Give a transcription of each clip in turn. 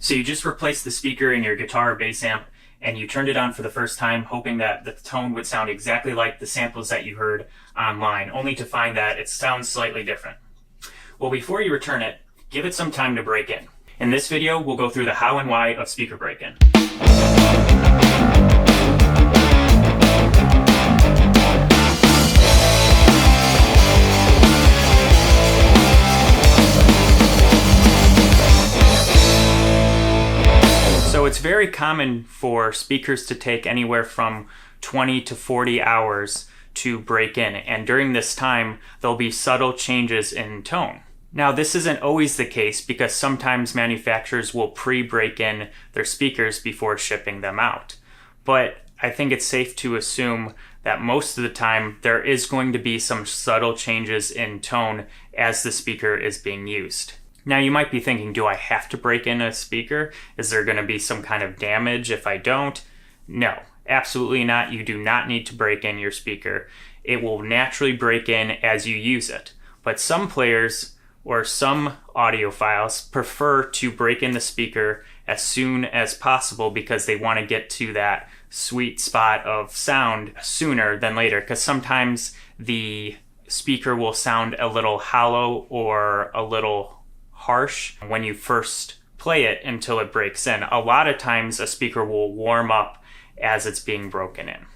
So you just replaced the speaker in your guitar or bass amp and you turned it on for the first time hoping that the tone would sound exactly like the samples that you heard online, only to find that it sounds slightly different. Well, before you return it, give it some time to break in. In this video, we'll go through the how and why of speaker break-in. So it's very common for speakers to take anywhere from 20 to 40 hours to break in, and during this time, there'll be subtle changes in tone. Now, this isn't always the case because sometimes manufacturers will pre-break in their speakers before shipping them out. But I think it's safe to assume that most of the time there is going to be some subtle changes in tone as the speaker is being used. Now, you might be thinking, do I have to break in a speaker? Is there going to be some kind of damage if I don't? No, absolutely not. You do not need to break in your speaker. It will naturally break in as you use it. But some players or some audiophiles prefer to break in the speaker as soon as possible because they want to get to that sweet spot of sound sooner than later, because sometimes the speaker will sound a little hollow or a little harsh when you first play it until it breaks in. A lot of times a speaker will warm up as it's being broken in.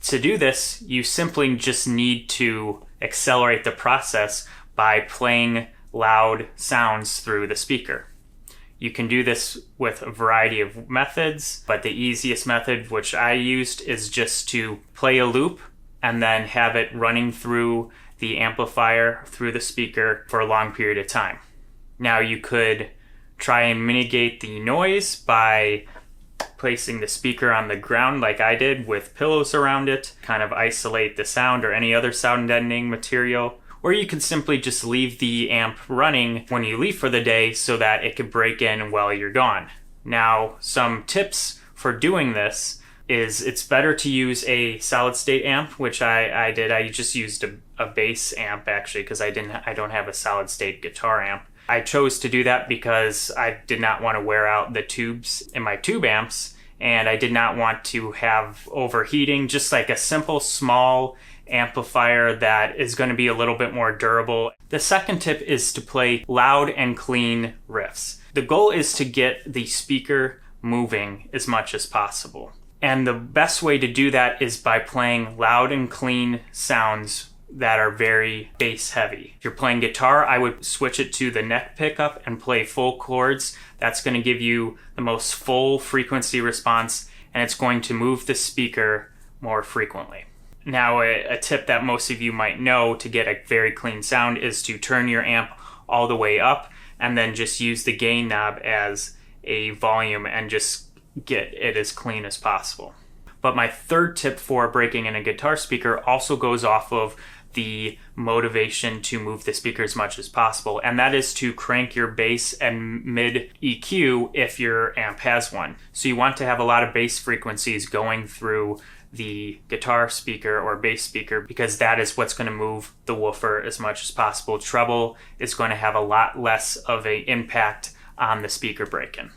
To do this, you simply just need to accelerate the process by playing loud sounds through the speaker. You can do this with a variety of methods, but the easiest method, which I used, is just to play a loop and then have it running through the amplifier through the speaker for a long period of time. Now, you could try and mitigate the noise by placing the speaker on the ground like I did with pillows around it, kind of isolate the sound or any other sound deadening material. Or you can simply just leave the amp running when you leave for the day so that it could break in while you're gone. Now, some tips for doing this is it's better to use a solid state amp, which I did. I just used a bass amp actually because I don't have a solid state guitar amp. I chose to do that because I did not want to wear out the tubes in my tube amps, and I did not want to have overheating. Just like a simple small amplifier that is going to be a little bit more durable. The second tip is to play loud and clean riffs. The goal is to get the speaker moving as much as possible. And the best way to do that is by playing loud and clean sounds that are very bass heavy. If you're playing guitar, I would switch it to the neck pickup and play full chords. That's going to give you the most full frequency response, and it's going to move the speaker more frequently. Now, a tip that most of you might know to get a very clean sound is to turn your amp all the way up and then just use the gain knob as a volume and just get it as clean as possible. But my third tip for breaking in a guitar speaker also goes off of the motivation to move the speaker as much as possible, and that is to crank your bass and mid EQ if your amp has one. So you want to have a lot of bass frequencies going through the guitar speaker or bass speaker because that is what's going to move the woofer as much as possible. Treble is going to have a lot less of an impact on the speaker break-in.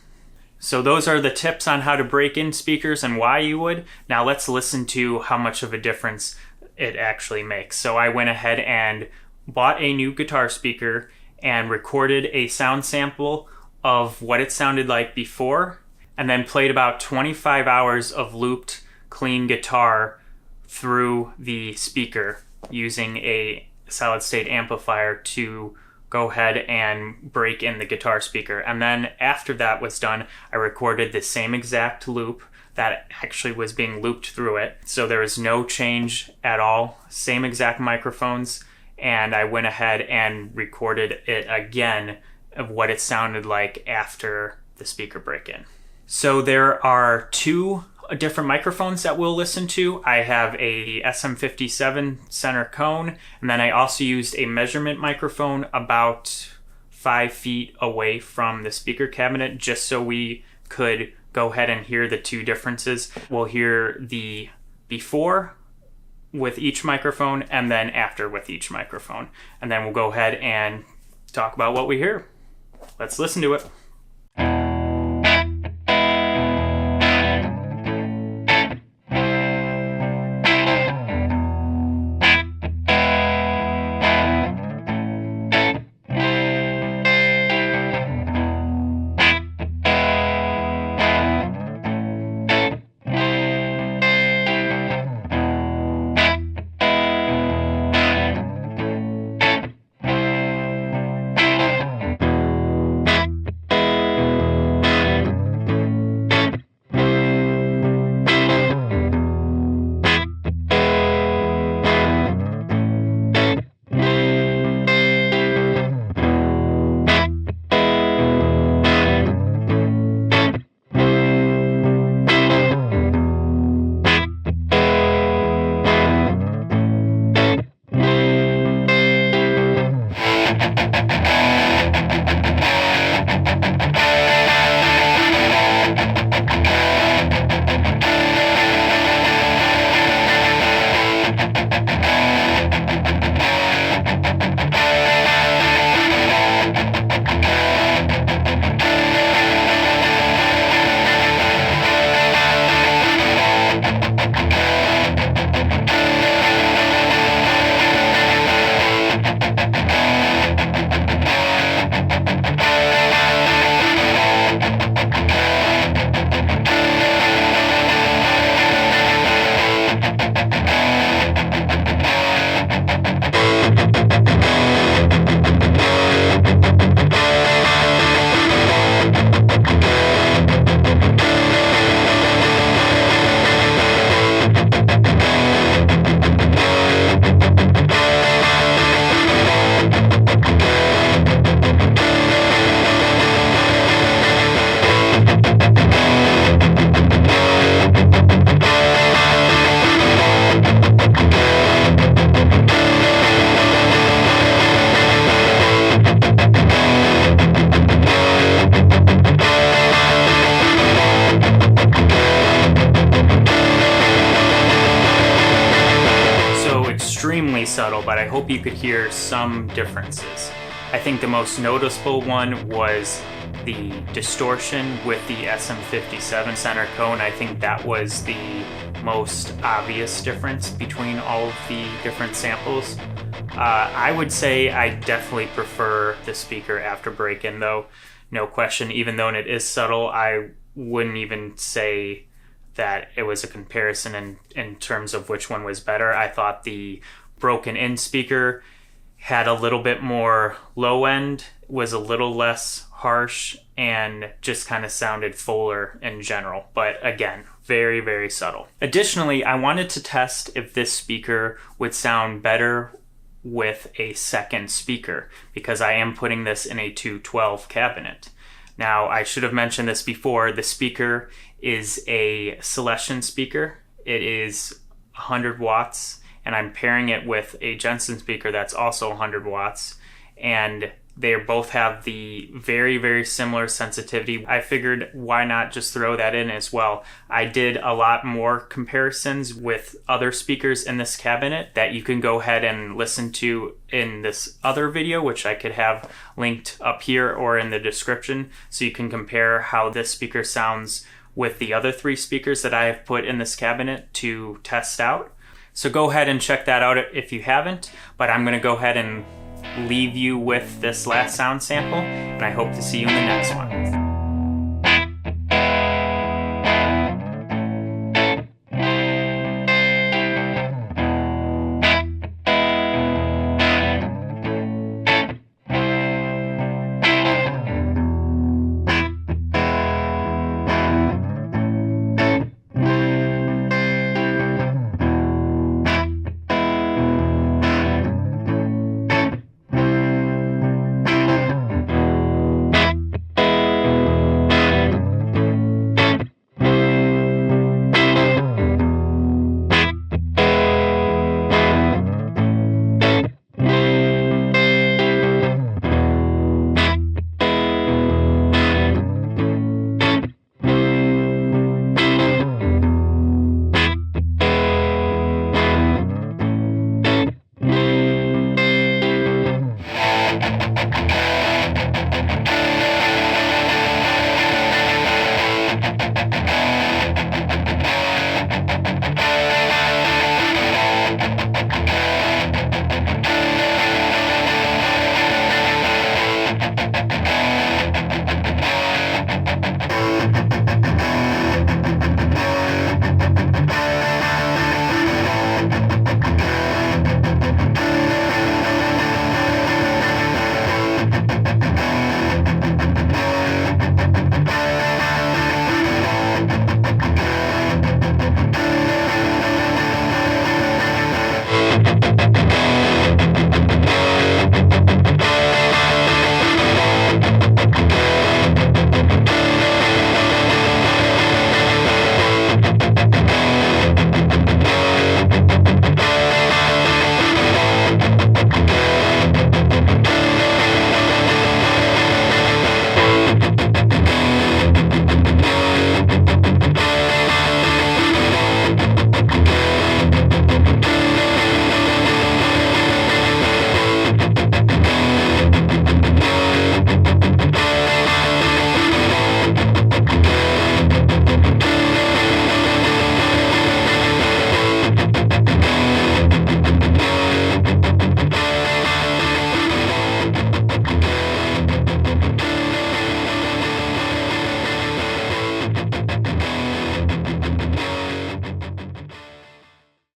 So those are the tips on how to break in speakers and why you would. Now let's listen to how much of a difference it actually makes. So I went ahead and bought a new guitar speaker and recorded a sound sample of what it sounded like before, and then played about 25 hours of looped clean guitar through the speaker using a solid state amplifier to go ahead and break in the guitar speaker. And then after that was done, I recorded the same exact loop that actually was being looped through it. So there was no change at all, same exact microphones, and I went ahead and recorded it again of what it sounded like after the speaker break-in. So there are two different microphones that we'll listen to. I have a SM57 center cone, and then I also used a measurement microphone about 5 feet away from the speaker cabinet just so we could go ahead and hear the two differences. We'll hear the before with each microphone and then after with each microphone. And then we'll go ahead and talk about what we hear. Let's listen to it. subtle, but I hope you could hear some differences. I think the most noticeable one was the distortion with the SM57 center cone. I think that was the most obvious difference between all of the different samples. I would say I definitely prefer the speaker after break-in though, no question. Even though it is subtle, I wouldn't even say that it was a comparison in terms of which one was better. I thought the broken-in speaker had a little bit more low end, was a little less harsh, and just kind of sounded fuller in general. But again, very, very subtle. Additionally, I wanted to test if this speaker would sound better with a second speaker, because I am putting this in a 212 cabinet. Now, I should have mentioned this before. The speaker is a Celestion speaker. It is 100 watts, and I'm pairing it with a Jensen speaker that's also 100 watts, and they both have the very, very similar sensitivity. I figured why not just throw that in as well. I did a lot more comparisons with other speakers in this cabinet that you can go ahead and listen to in this other video, which I could have linked up here or in the description, so you can compare how this speaker sounds with the other 3 speakers that I have put in this cabinet to test out. So go ahead and check that out if you haven't, but I'm gonna go ahead and leave you with this last sound sample, and I hope to see you in the next one.